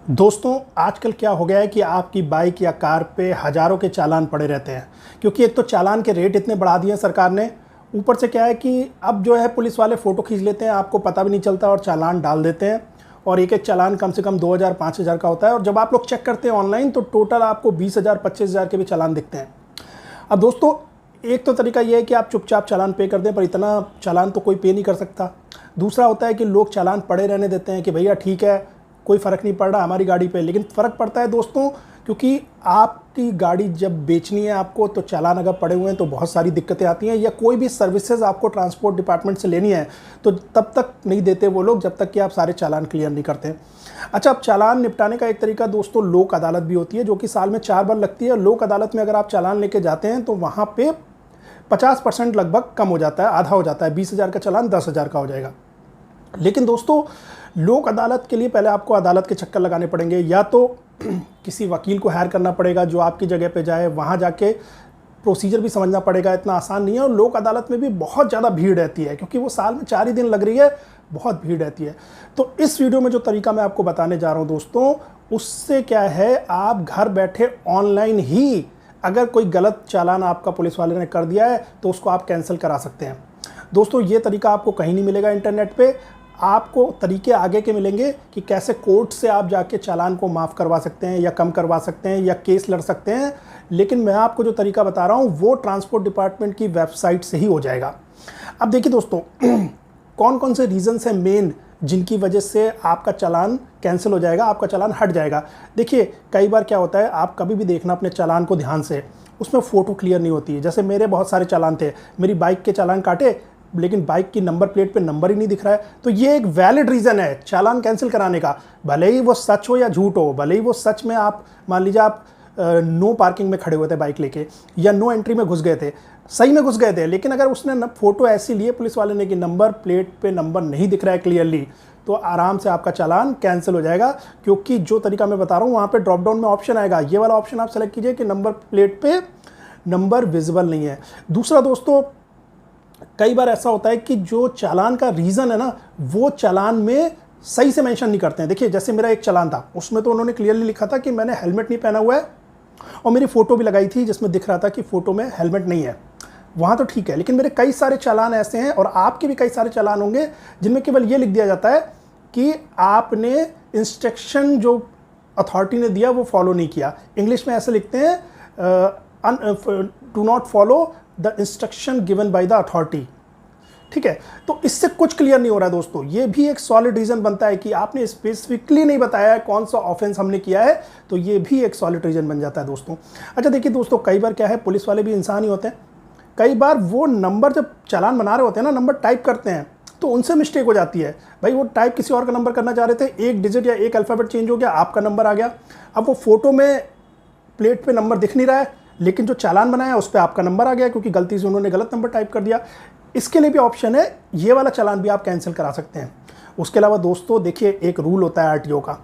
दोस्तों आजकल क्या हो गया है कि आपकी बाइक या कार पे हज़ारों के चालान पड़े रहते हैं। क्योंकि एक तो चालान के रेट इतने बढ़ा दिए हैं सरकार ने, ऊपर से क्या है कि अब जो है पुलिस वाले फ़ोटो खींच लेते हैं, आपको पता भी नहीं चलता और चालान डाल देते हैं। और एक एक चालान कम से कम 2000 5000 का होता है, और जब आप लोग चेक करते हैं ऑनलाइन तो टोटल आपको 20,000 25,000 के भी चालान दिखते हैं। अब दोस्तों एक तो तरीका ये है कि आप चुपचाप चालान पे कर दें, पर इतना चालान तो कोई पे नहीं कर सकता। दूसरा होता है कि लोग चालान पड़े रहने देते हैं कि भैया ठीक है, कोई फ़र्क नहीं पड़ रहा हमारी गाड़ी पे। लेकिन फ़र्क पड़ता है दोस्तों, क्योंकि आपकी गाड़ी जब बेचनी है आपको, तो चालान अगर पड़े हुए हैं तो बहुत सारी दिक्कतें आती हैं। या कोई भी सर्विसेज आपको ट्रांसपोर्ट डिपार्टमेंट से लेनी है तो तब तक नहीं देते वो लोग जब तक कि आप सारे चालान क्लियर नहीं करते। अच्छा, अब चालान निपटाने का एक तरीका दोस्तों लोक अदालत भी होती है, जो कि साल में 4 बार लगती है। लोक अदालत में अगर आप चालान लेके जाते हैं तो वहाँ पे 50% लगभग कम हो जाता है, आधा हो जाता है। 20,000 का चालान 10,000 का हो जाएगा। लेकिन दोस्तों लोक अदालत के लिए पहले आपको अदालत के चक्कर लगाने पड़ेंगे, या तो किसी वकील को हायर करना पड़ेगा जो आपकी जगह पे जाए, वहाँ जाके प्रोसीजर भी समझना पड़ेगा। इतना आसान नहीं है। और लोक अदालत में भी बहुत ज़्यादा भीड़ रहती है, क्योंकि वो साल में 4 ही दिन लग रही है, बहुत भीड़ रहती है। तो इस वीडियो में जो तरीका मैं आपको बताने जा रहा हूँ दोस्तों, उससे क्या है, आप घर बैठे ऑनलाइन ही अगर कोई गलत चालान आपका पुलिस वाले ने कर दिया है तो उसको आप कैंसिल करा सकते हैं। दोस्तों ये तरीका आपको कहीं नहीं मिलेगा इंटरनेट पे। आपको तरीके आगे के मिलेंगे कि कैसे कोर्ट से आप जाके चालान को माफ़ करवा सकते हैं या कम करवा सकते हैं या केस लड़ सकते हैं। लेकिन मैं आपको जो तरीका बता रहा हूँ वो ट्रांसपोर्ट डिपार्टमेंट की वेबसाइट से ही हो जाएगा। अब देखिए दोस्तों कौन कौन से रीज़न्स हैं मेन जिनकी वजह से आपका चालान कैंसिल हो जाएगा, आपका चालान हट जाएगा। देखिए कई बार क्या होता है, आप कभी भी देखना अपने चालान को ध्यान से, उसमें फ़ोटो क्लियर नहीं होती है। जैसे मेरे बहुत सारे चालान थे, मेरी बाइक के चालान काटे लेकिन बाइक की नंबर प्लेट पे नंबर ही नहीं दिख रहा है। तो ये एक वैलिड रीज़न है चालान कैंसिल कराने का, भले ही वो सच हो या झूठ हो। भले ही वो सच में आप मान लीजिए आप नो पार्किंग में खड़े हुए थे बाइक लेके, या नो एंट्री में घुस गए थे, सही में घुस गए थे, लेकिन अगर उसने फ़ोटो ऐसी लिए पुलिस वाले ने कि नंबर प्लेट पे नंबर नहीं दिख रहा है क्लियरली, तो आराम से आपका चालान कैंसिल हो जाएगा। क्योंकि जो तरीका मैं बता रहा हूँ वहाँ पे ड्रॉप डाउन में ऑप्शन आएगा, ये वाला ऑप्शन आप सेलेक्ट कीजिए कि नंबर प्लेट पे नंबर विजिबल नहीं है। दूसरा दोस्तों, कई बार ऐसा होता है कि जो चालान का रीज़न है ना, वो चालान में सही से मेंशन नहीं करते हैं। देखिए जैसे मेरा एक चालान था, उसमें तो उन्होंने क्लियरली लिखा था कि मैंने हेलमेट नहीं पहना हुआ है, और मेरी फ़ोटो भी लगाई थी जिसमें दिख रहा था कि फ़ोटो में हेलमेट नहीं है। वहाँ तो ठीक है, लेकिन मेरे कई सारे चालान ऐसे हैं, और आपके भी कई सारे चालान होंगे जिनमें केवल ये लिख दिया जाता है कि आपने इंस्ट्रक्शन जो अथॉरिटी ने दिया वो फॉलो नहीं किया। इंग्लिश में ऐसे लिखते हैं do not follow the instruction given by the authority. ठीक है, तो इससे कुछ क्लियर नहीं हो रहा है दोस्तों। ये भी एक सॉलिड रीज़न बनता है कि आपने स्पेसिफिकली नहीं बताया है कौन सा ऑफेंस हमने किया है, तो ये भी एक सॉलिड रीज़न बन जाता है दोस्तों। अच्छा देखिए दोस्तों, कई बार क्या है, पुलिस वाले भी इंसान ही होते हैं। कई बार वो नंबर जब चालान बना रहे होते हैं ना, नंबर टाइप करते हैं तो उनसे मिस्टेक हो जाती है। भाई वो टाइप किसी और का नंबर करना चाह रहे थे, एक डिजिट या एक अल्फ़ाबेट चेंज हो गया, आपका नंबर आ गया। अब वो फोटो में प्लेट पे नंबर दिख नहीं रहा है, लेकिन जो चालान बनाया है उस पर आपका नंबर आ गया, क्योंकि गलती से उन्होंने गलत नंबर टाइप कर दिया। इसके लिए भी ऑप्शन है, ये वाला चालान भी आप कैंसिल करा सकते हैं। उसके अलावा दोस्तों देखिए, एक रूल होता है आरटीओ का,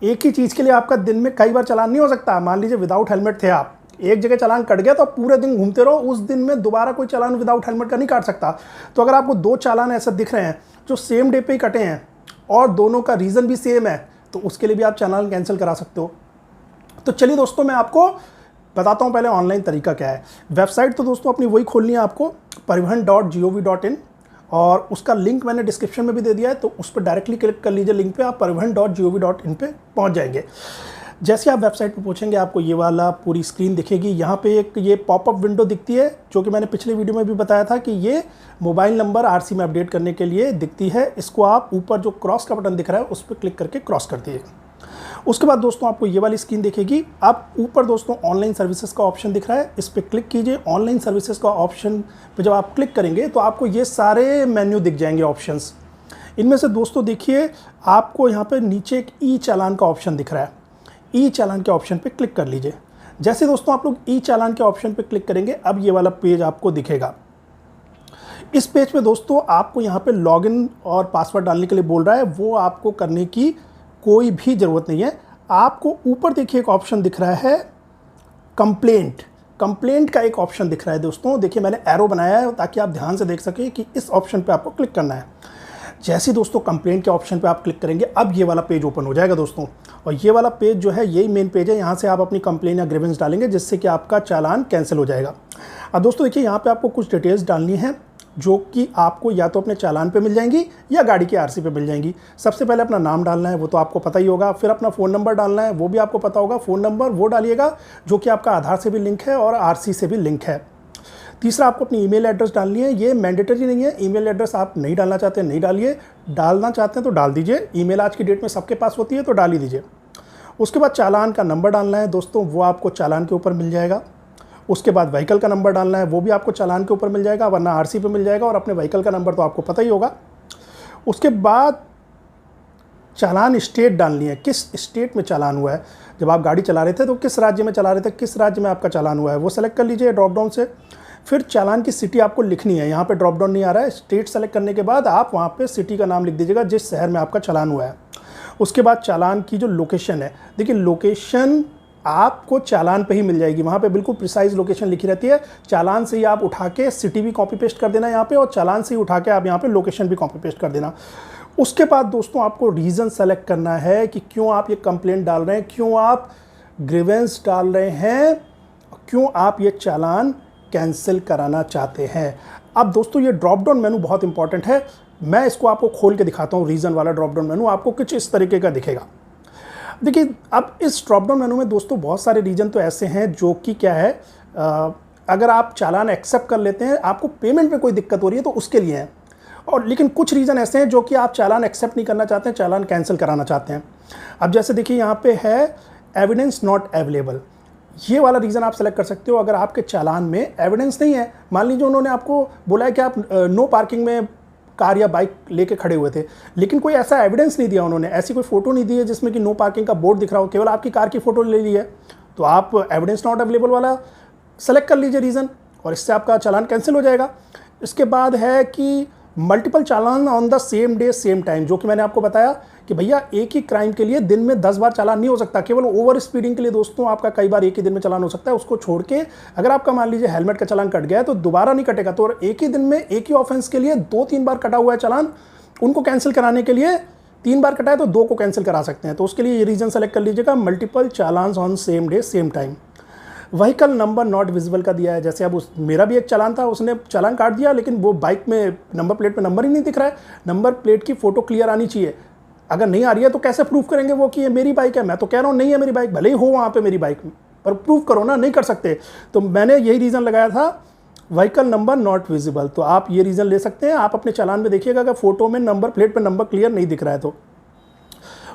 एक ही चीज़ के लिए आपका दिन में कई बार चालान नहीं हो सकता। मान लीजिए विदाउट हेलमेट थे आप, एक जगह चालान कट गया तो आप पूरे दिन घूमते रहो, उस दिन में दोबारा कोई चालान विदाउट हेलमेट का नहीं काट सकता। तो अगर आपको 2 चालान ऐसे दिख रहे हैं जो सेम डे पे ही कटे हैं और दोनों का रीज़न भी सेम है, तो उसके लिए भी आप चालान कैंसिल करा सकते हो। तो चलिए दोस्तों, मैं आपको बताता हूँ पहले ऑनलाइन तरीका क्या है। वेबसाइट तो दोस्तों अपनी वही खोलनी है आपको, परिवहन.gov.in, और उसका लिंक मैंने डिस्क्रिप्शन में भी दे दिया है, तो उस पर डायरेक्टली क्लिक कर लीजिए लिंक पे, आप परिवहन.gov.in पे पहुँच जाएंगे। जैसे आप वेबसाइट पे पहुँचेंगे आपको ये वाला पूरी स्क्रीन दिखेगी। यहाँ पे एक ये पॉपअप विंडो दिखती है, जो कि मैंने पिछले वीडियो में भी बताया था कि ये मोबाइल नंबर आरसी में अपडेट करने के लिए दिखती है। इसको आप ऊपर जो क्रॉस का बटन दिख रहा है उस पर क्लिक करके क्रॉस कर दीजिएगा। उसके बाद दोस्तों आपको ये वाली स्क्रीन दिखेगी। आप ऊपर दोस्तों ऑनलाइन सर्विसेज का ऑप्शन दिख रहा है, इस पर क्लिक कीजिए। ऑनलाइन सर्विसेज का ऑप्शन पे जब आप क्लिक करेंगे तो आपको ये सारे मेन्यू दिख जाएंगे ऑप्शंस। इनमें से दोस्तों देखिए, आपको यहाँ पे नीचे एक ई चालान का ऑप्शन दिख रहा है। ई चालान के ऑप्शन पे क्लिक कर लीजिए। जैसे दोस्तों आप लोग ई चालान के ऑप्शन पे क्लिक करेंगे, अब ये वाला पेज आपको दिखेगा। इस पेज पे दोस्तों आपको यहाँ पे लॉगिन और पासवर्ड डालने के लिए बोल रहा है, वो आपको करने की कोई भी ज़रूरत नहीं है। आपको ऊपर देखिए एक ऑप्शन दिख रहा है कंप्लेंट। कंप्लेंट का एक ऑप्शन दिख रहा है दोस्तों, देखिए मैंने एरो बनाया है ताकि आप ध्यान से देख सकें कि इस ऑप्शन पे आपको क्लिक करना है। जैसे दोस्तों कंप्लेंट के ऑप्शन पे आप क्लिक करेंगे, अब ये वाला पेज ओपन हो जाएगा दोस्तों। और ये वाला पेज जो है यही मेन पेज है, यहाँ से आप अपनी कंप्लेन या ग्रीवेंस डालेंगे जिससे कि आपका चालान कैंसिल हो जाएगा। अब दोस्तों देखिए, यहाँ पे आपको कुछ डिटेल्स डालनी है जो कि आपको या तो अपने चालान पे मिल जाएंगी या गाड़ी की आरसी पे मिल जाएंगी। सबसे पहले अपना नाम डालना है, वो तो आपको पता ही होगा। फिर अपना फ़ोन नंबर डालना है, वो भी आपको पता होगा। फ़ोन नंबर वो डालिएगा जो कि आपका आधार से भी लिंक है और आरसी से भी लिंक है। तीसरा, आपको अपनी ईमेल एड्रेस डालनी है। ये मैंडेटरी नहीं है, ईमेल एड्रेस आप नहीं डालना चाहते हैं नहीं डालिए, डालना चाहते हैं तो डाल दीजिए। ईमेल आज की डेट में सबके पास होती है तो डाल ही दीजिए। उसके बाद चालान का नंबर डालना है दोस्तों, वो आपको चालान के ऊपर मिल जाएगा। उसके बाद व्हीकल का नंबर डालना है, वो भी आपको चालान के ऊपर मिल जाएगा, वरना आरसी पे मिल जाएगा। और अपने व्हीकल का नंबर तो आपको पता ही होगा। उसके बाद चालान स्टेट डालनी है, किस स्टेट में चालान हुआ है। जब आप गाड़ी चला रहे थे तो किस राज्य में चला रहे थे, किस राज्य में आपका चालान हुआ है, वो सेलेक्ट कर लीजिए ड्रॉप डाउन से। फिर चालान की सिटी आपको लिखनी है, यहाँ पे ड्रॉप डाउन नहीं आ रहा है। स्टेट सेलेक्ट करने के बाद आप वहाँ पे सिटी का नाम लिख दीजिएगा जिस शहर में आपका चालान हुआ है। उसके बाद चालान की जो लोकेशन है, देखिए लोकेशन आपको चालान पे ही मिल जाएगी, वहाँ पे बिल्कुल प्रिसाइज लोकेशन लिखी रहती है। चालान से ही आप उठा के सिटी भी कॉपी पेस्ट कर देना यहाँ पे, और चालान से ही उठा के आप यहाँ पे लोकेशन भी कॉपी पेस्ट कर देना। उसके बाद दोस्तों आपको रीज़न सेलेक्ट करना है कि क्यों आप ये कंप्लेंट डाल रहे हैं, क्यों आप ग्रीवेंस डाल रहे हैं, क्यों आप ये चालान कैंसिल कराना चाहते हैं। अब दोस्तों ये ड्रॉप डाउन मेनू बहुत इंपॉर्टेंट है, मैं इसको आपको खोल के दिखाता हूँ। रीज़न वाला ड्रॉप डाउन मेनू आपको कुछ इस तरीके का दिखेगा। देखिए, अब इस ड्रॉप डाउन मेनू में दोस्तों बहुत सारे रीजन तो ऐसे हैं जो कि क्या है, अगर आप चालान एक्सेप्ट कर लेते हैं, आपको पेमेंट में कोई दिक्कत हो रही है तो उसके लिए है। और लेकिन कुछ रीज़न ऐसे हैं जो कि आप चालान एक्सेप्ट नहीं करना चाहते हैं, चालान कैंसिल कराना चाहते हैं। अब जैसे देखिए यहाँ पे है एविडेंस नॉट अवेलेबल, ये वाला रीज़न आप सेलेक्ट कर सकते हो। अगर आपके चालान में एविडेंस नहीं है, मान लीजिए उन्होंने आपको बोला है कि आप नो पार्किंग में कार या बाइक लेके खड़े हुए थे, लेकिन कोई ऐसा एविडेंस नहीं दिया उन्होंने, ऐसी कोई फोटो नहीं दी है जिसमें कि नो पार्किंग का बोर्ड दिख रहा हो, केवल आपकी कार की फोटो ले ली है, तो आप एविडेंस नॉट अवेलेबल वाला सेलेक्ट कर लीजिए रीज़न, और इससे आपका चालान कैंसिल हो जाएगा। इसके बाद है कि multiple challan on the same day same time, जो कि मैंने आपको बताया कि भैया एक ही क्राइम के लिए दिन में 10 बार चालान नहीं हो सकता। केवल ओवर स्पीडिंग के लिए दोस्तों आपका कई बार एक ही दिन में चालान हो सकता है। उसको छोड़ के अगर आपका मान लीजिए हेलमेट का चालान कट गया है तो दोबारा नहीं कटेगा, तो एक ही दिन में एक ही ऑफेंस के लिए 2-3 बार कटा हुआ है चालान, उनको कैंसिल कराने के लिए 3 बार कटा है तो 2 को कैंसिल करा सकते हैं। तो उसके लिए ये रीज़न सेलेक्ट कर लीजिएगा, multiple challan on same day same time. Vehicle number not visible का दिया है, जैसे अब मेरा भी एक चालान था, उसने चालान काट दिया लेकिन वो बाइक में नंबर प्लेट पे नंबर ही नहीं दिख रहा है। नंबर प्लेट की फ़ोटो क्लियर आनी चाहिए, अगर नहीं आ रही है तो कैसे प्रूफ करेंगे वो कि ये मेरी बाइक है। मैं तो कह रहा हूँ नहीं है मेरी बाइक, भले ही हो वहाँ पे मेरी बाइक, पर प्रूफ करो ना, नहीं कर सकते। तो मैंने यही रीज़न लगाया था, व्हीकल नंबर नॉट विजिबल। तो आप ये रीज़न ले सकते हैं। आप अपने चालान में देखिएगा अगर फोटो में नंबर प्लेट पर नंबर क्लियर नहीं दिख रहा है तो।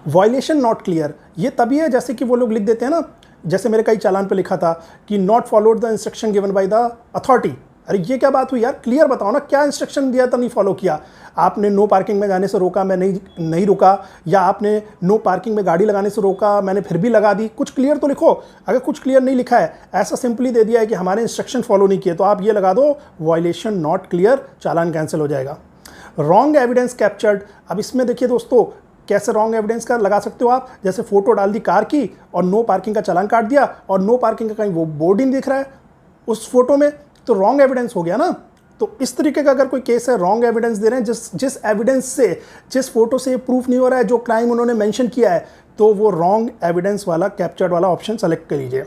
वायलेशन नॉट क्लियर, ये तभी है जैसे कि वो लोग लिख देते हैं ना, जैसे मेरे कई चालान पे लिखा था कि not followed the instruction given by the authority. अरे ये क्या बात हुई यार, क्लियर बताओ ना, क्या इंस्ट्रक्शन दिया था नहीं फॉलो किया। आपने नो पार्किंग में जाने से रोका, मैं नहीं रुका, या आपने नो पार्किंग में गाड़ी लगाने से रोका, मैंने फिर भी लगा दी। कुछ क्लियर तो लिखो। अगर कुछ क्लियर नहीं लिखा है, ऐसा सिंपली दे दिया है कि हमारे इंस्ट्रक्शन फॉलो नहीं किए, तो आप ये लगा दो violation not clear, challan cancel हो जाएगा। रॉन्ग एविडेंस कैप्चर्ड, अब इसमें देखिए दोस्तों कैसे रॉन्ग एविडेंस का लगा सकते हो आप, जैसे फोटो डाल दी कार की और नो पार्किंग का चालान काट दिया और नो पार्किंग का कहीं वो बोर्ड ही नहीं दिख रहा है उस फोटो में, तो रॉन्ग एविडेंस हो गया ना। तो इस तरीके का अगर कोई केस है, रॉन्ग एविडेंस दे रहे हैं, जिस एविडेंस से, जिस फोटो से प्रूफ नहीं हो रहा है जो क्राइम उन्होंने मेंशन किया है, तो वो रॉन्ग एविडेंस वाला कैप्चर्ड वाला ऑप्शन सेलेक्ट कर लीजिए।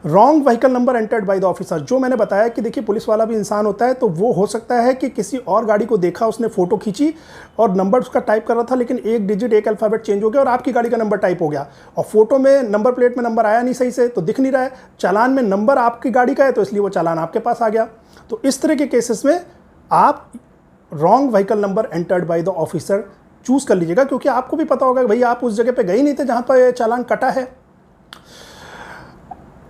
Wrong vehicle number entered by the officer, जो मैंने बताया कि देखिए पुलिस वाला भी इंसान होता है, तो वो हो सकता है कि किसी और गाड़ी को देखा, उसने फोटो खींची और नंबर उसका टाइप कर रहा था, लेकिन एक डिजिट एक अल्फ़ाबेट चेंज हो गया और आपकी गाड़ी का नंबर टाइप हो गया, और फोटो में नंबर प्लेट में नंबर आया नहीं सही से, तो दिख नहीं रहा है। चालान में नंबर आपकी गाड़ी का है तो इसलिए वो चालान आपके पास आ गया। तो इस तरह के केसेस में आप wrong vehicle number entered by the officer choose कर लीजिएगा, क्योंकि आपको भी पता होगा कि भाई आप उस जगह पे गए नहीं थे जहां पर चालान कटा है।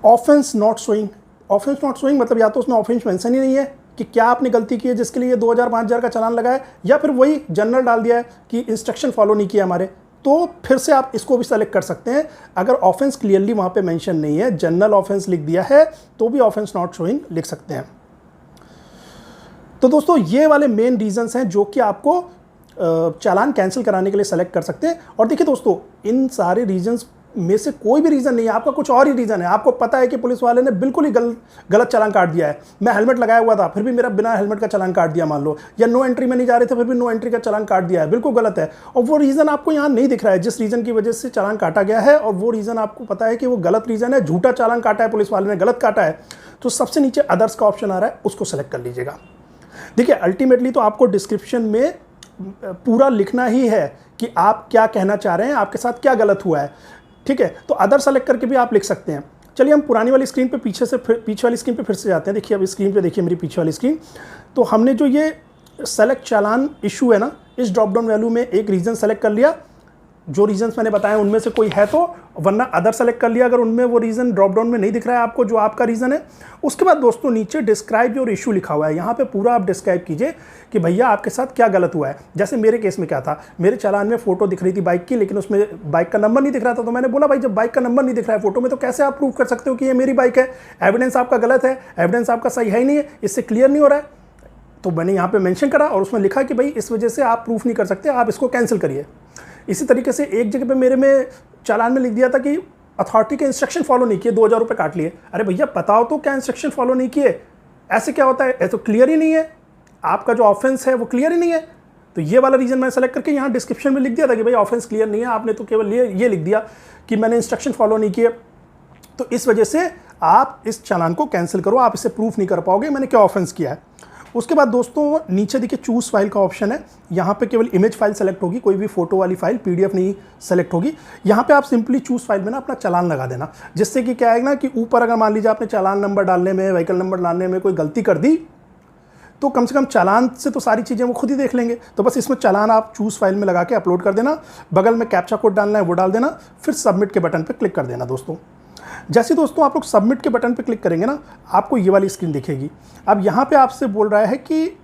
Offence not showing, offence not showing मतलब या तो उसमें ऑफेंस मेंशन ही नहीं है कि क्या आपने गलती की है जिसके लिए 2000-5000 का चालान लगा है, या फिर वही जनरल डाल दिया है कि इंस्ट्रक्शन फॉलो नहीं किया हमारे, तो फिर से आप इसको भी सेलेक्ट कर सकते हैं। अगर ऑफेंस क्लियरली वहाँ पे मेंशन नहीं है, जनरल ऑफेंस लिख दिया है, तो भी ऑफेंस नॉट शोइंग लिख सकते हैं। तो दोस्तों ये वाले मेन रीजंस हैं जो कि आपको चालान कैंसिल कराने के लिए सेलेक्ट कर सकते हैं। और देखिए दोस्तों, इन सारे रीजंस में से कोई भी रीज़न नहीं है, आपका कुछ और ही रीज़न है। आपको पता है कि पुलिस वाले ने बिल्कुल ही गलत चालान काट दिया है। मैं हेलमेट लगाया हुआ था फिर भी मेरा बिना हेलमेट का चालान काट दिया मान लो, या नो एंट्री में नहीं जा रहे थे फिर भी नो एंट्री का चालान काट दिया है, बिल्कुल गलत है। और वो रीज़न आपको यहाँ नहीं दिख रहा है जिस रीज़न की वजह से चालान काटा गया है, और वो रीज़न आपको पता है कि वो गलत रीज़न है, झूठा चालान काटा है पुलिस वाले ने, गलत काटा है। तो सबसे नीचे अदर्स का ऑप्शन आ रहा है, उसको सेलेक्ट कर लीजिएगा। देखिए अल्टीमेटली तो आपको डिस्क्रिप्शन में पूरा लिखना ही है कि आप क्या कहना चाह रहे हैं, आपके साथ क्या गलत हुआ है, ठीक है। तो अदर सेलेक्ट करके भी आप लिख सकते हैं। चलिए हम पुरानी वाली स्क्रीन पे पीछे वाली स्क्रीन पे फिर से जाते हैं। देखिए अब स्क्रीन पे देखिए मेरी पीछे वाली स्क्रीन, तो हमने जो ये सेलेक्ट चालान इशू है ना, इस ड्रॉप डाउन वैल्यू में एक रीज़न सेलेक्ट कर लिया, जो रीजंस मैंने बताया उनमें से कोई है तो, वरना अदर सेलेक्ट कर लिया अगर उनमें वो रीज़न ड्रॉप डाउन में नहीं दिख रहा है आपको जो आपका रीज़न है। उसके बाद दोस्तों नीचे डिस्क्राइब योर इशू लिखा हुआ है, यहाँ पे पूरा आप डिस्क्राइब कीजिए कि भैया आपके साथ क्या गलत हुआ है। जैसे मेरे केस में क्या था, मेरे चालान में फोटो दिख रही थी बाइक की, लेकिन उसमें बाइक का नंबर नहीं दिख रहा था। तो मैंने बोला भाई जब बाइक का नंबर नहीं दिख रहा है फोटो में तो कैसे आप प्रूव कर सकते हो कि ये मेरी बाइक है, एविडेंस आपका गलत है, एविडेंस आपका सही है ही नहीं है, इससे क्लियर नहीं हो रहा है। तो मैंने यहाँ पे मेंशन करा और उसमें लिखा कि भाई इस वजह से आप प्रूफ नहीं कर सकते, आप इसको कैंसिल करिए। इसी तरीके से एक जगह पे मेरे में चालान में लिख दिया था कि अथॉरिटी के इंस्ट्रक्शन फॉलो नहीं किए, 2000 रुपये काट लिए। अरे भैया बताओ तो क्या इंस्ट्रक्शन फॉलो नहीं किए, ऐसे क्या होता है, ऐसे तो क्लियर ही नहीं है, आपका जो ऑफेंस है वो क्लियर ही नहीं है। तो ये वाला रीज़न मैंने सेलेक्ट करके यहाँ डिस्क्रिप्शन में लिख दिया था कि भाई ऑफेंस क्लियर नहीं है, आपने तो केवल ये लिख दिया कि मैंने इंस्ट्रक्शन फॉलो नहीं किए, तो इस वजह से आप इस चालान को कैंसिल करो, आप इसे प्रूफ नहीं कर पाओगे मैंने क्या ऑफेंस किया है। उसके बाद दोस्तों नीचे देखिए चूज फाइल का ऑप्शन है, यहाँ पे केवल इमेज फाइल सेलेक्ट होगी, कोई भी फोटो वाली फाइल पीडीएफ नहीं सेलेक्ट होगी। यहाँ पे आप सिंपली चूज फाइल में ना अपना चालान लगा देना, जिससे कि क्या है ना कि ऊपर अगर मान लीजिए आपने चालान नंबर डालने में, व्हीकल नंबर डालने में कोई गलती कर दी तो कम से कम चालान से तो सारी चीज़ें वो खुद ही देख लेंगे। तो बस इसमें चालान आप चूज फाइल में लगा के अपलोड कर देना, बगल में कैप्चा कोड डालना है वो डाल देना, फिर सबमिट के बटन पर क्लिक कर देना। दोस्तों जैसे दोस्तों आप लोग सबमिट के बटन पर क्लिक करेंगे ना, आपको ये वाली स्क्रीन दिखेगी। अब यहाँ पे आपसे बोल रहा है कि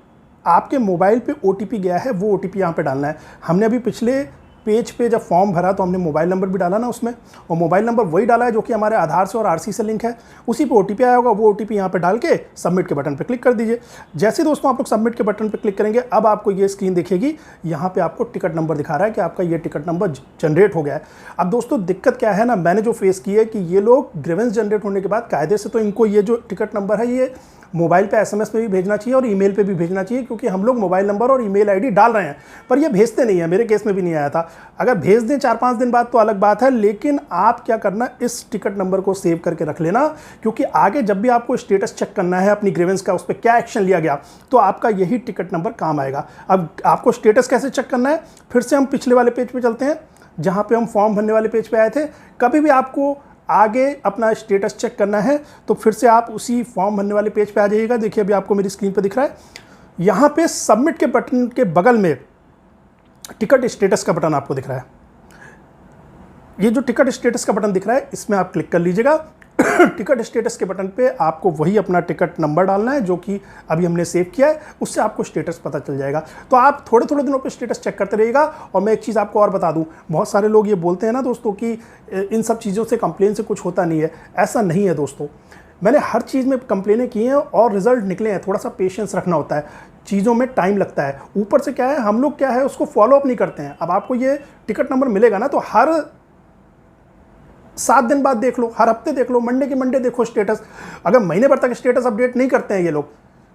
आपके मोबाइल पे ओटीपी गया है, वो ओटीपी यहाँ पे डालना है। हमने अभी पिछले पेज पे जब फॉर्म भरा तो हमने मोबाइल नंबर भी डाला ना उसमें, और मोबाइल नंबर वही डाला है जो कि हमारे आधार से और आरसी से लिंक है, उसी पे ओटीपी आया होगा, वो ओटीपी यहाँ पे डाल के सबमिट के बटन पे क्लिक कर दीजिए। जैसे दोस्तों आप लोग सबमिट के बटन पे क्लिक करेंगे, अब आपको ये स्क्रीन दिखेगी, यहाँ पे आपको टिकट नंबर दिखा रहा है कि आपका ये टिकट नंबर जनरेट हो गया है। अब दोस्तों दिक्कत क्या है ना, मैंने जो फेस की है कि ये लोग ग्रीवेंस जनरेट होने के बाद कायदे से तो इनको ये जो टिकट नंबर है ये मोबाइल पे एसएमएस पे भी भेजना चाहिए और ईमेल पे भी भेजना चाहिए, क्योंकि हम लोग मोबाइल नंबर और ईमेल आईडी डाल रहे हैं, पर ये भेजते नहीं है। मेरे केस में भी नहीं आया था। अगर भेज दें 4-5 दिन बाद तो अलग बात है, लेकिन आप क्या करना, इस टिकट नंबर को सेव करके रख लेना, क्योंकि आगे जब भी आपको स्टेटस चेक करना है अपनी ग्रीवेंस का, उस पर क्या एक्शन लिया गया, तो आपका यही टिकट नंबर काम आएगा। अब आपको स्टेटस कैसे चेक करना है, फिर से हम पिछले वाले पेज पर चलते हैं जहाँ पर हम फॉर्म भरने वाले पेज पर आए थे। कभी भी आपको आगे अपना स्टेटस चेक करना है तो फिर से आप उसी फॉर्म भरने वाले पेज पे आ जाइएगा। देखिए अभी आपको मेरी स्क्रीन पे दिख रहा है, यहाँ पे सबमिट के बटन के बगल में टिकट स्टेटस का बटन आपको दिख रहा है। ये जो टिकट स्टेटस का बटन दिख रहा है इसमें आप क्लिक कर लीजिएगा। टिकट स्टेटस के बटन पे आपको वही अपना टिकट नंबर डालना है जो कि अभी हमने सेव किया है, उससे आपको स्टेटस पता चल जाएगा। तो आप थोड़े थोड़े दिनों पे स्टेटस चेक करते रहिएगा। और मैं एक चीज़ आपको और बता दूं, बहुत सारे लोग ये बोलते हैं ना दोस्तों कि इन सब चीज़ों से कंप्लेन से कुछ होता नहीं है, ऐसा नहीं है दोस्तों। मैंने हर चीज़ में कंप्लेनें की हैं और रिजल्ट निकले हैं। थोड़ा सा पेशेंस रखना होता है, चीज़ों में टाइम लगता है। ऊपर से क्या है, हम लोग क्या है उसको फॉलो अप नहीं करते हैं। अब आपको ये टिकट नंबर मिलेगा ना, तो हर 7 दिन बाद देख लो, हर हफ्ते देख लो, मंडे के मंडे देखो स्टेटस। अगर महीने भर तक स्टेटस अपडेट नहीं करते हैं ये लोग,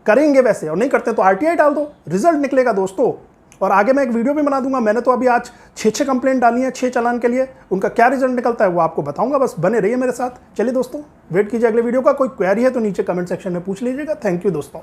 करेंगे वैसे और नहीं करते तो आरटीआई डाल दो, रिजल्ट निकलेगा दोस्तों। और आगे मैं एक वीडियो भी बना दूंगा। मैंने तो अभी आज 6 कंप्लेंट डाली हैं 6 चालान के लिए, उनका क्या रिजल्ट निकलता है वो आपको बताऊंगा। बस बने रहिए मेरे साथ। चलिए दोस्तों वेट कीजिए अगले वीडियो का। कोई क्वेरी है तो नीचे कमेंट सेक्शन में पूछ लीजिएगा। थैंक यू दोस्तों।